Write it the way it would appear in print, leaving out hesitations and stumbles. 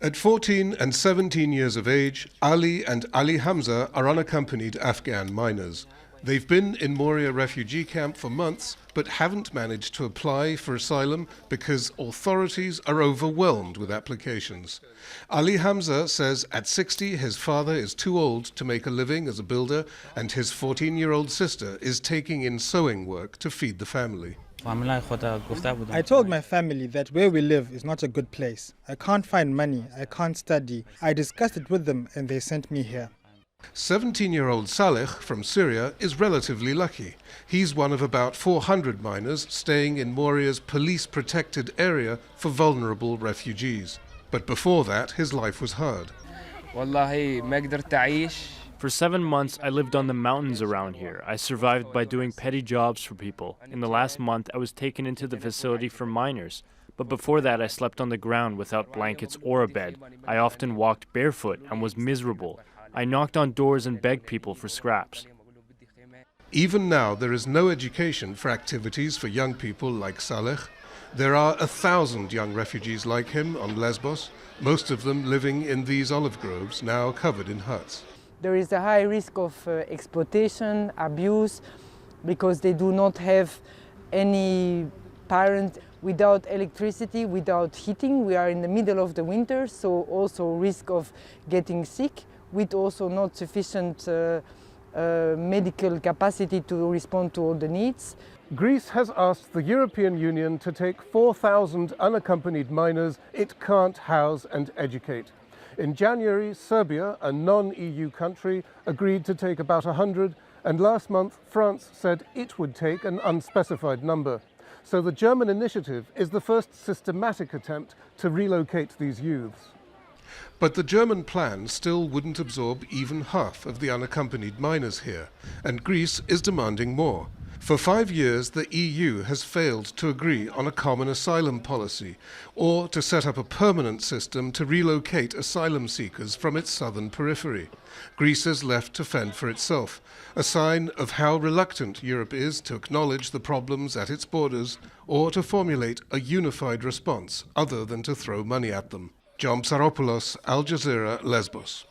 At 14 and 17 years of age, Ali and Ali HAMZA are unaccompanied Afghan minors. They've been in Moria refugee camp for months, but haven't managed to apply for asylum because authorities are overwhelmed with applications. Ali HAMZA says at 60 his father is too old to make a living as a builder, and his 14-year-old sister is taking in sewing work to feed the family. I told my family that where we live is not a good place. I can't find money, I can't study. I discussed it with them and they sent me here. 17-year-old SALEH from Syria is relatively lucky. He's one of about 400 minors staying in Moria's police-protected area for vulnerable refugees. But before that, his life was hard. For 7 months, I lived on the mountains around here. I survived by doing petty jobs for people. In the last month, I was taken into the facility for minors. But before that, I slept on the ground without blankets or a bed. I often walked barefoot and was miserable. I knocked on doors and begged people for scraps. Even now, there is no education for activities for young people like Saleh. There are 1,000 young refugees like him on Lesbos, most of them living in these olive groves now covered in huts. There is a high risk of exploitation, abuse, because they do not have any parent. Without electricity, without heating, we are in the middle of the winter, so also risk of getting sick, with also not sufficient medical capacity to respond to all the needs. Greece has asked the European Union to take 4,000 unaccompanied minors it can't house and educate. In January, Serbia, a non-EU country, agreed to take about 100, and last month France said it would take an unspecified number. So the German initiative is the first systematic attempt to relocate these youths. But the German plan still wouldn't absorb even half of the unaccompanied minors here, and Greece is demanding more. For 5 years, the EU has failed to agree on a common asylum policy or to set up a permanent system to relocate asylum seekers from its southern periphery. Greece is left to fend for itself, a sign of how reluctant Europe is to acknowledge the problems at its borders or to formulate a unified response other than to throw money at them. Psaropoulos, Al Jazeera, Lesbos.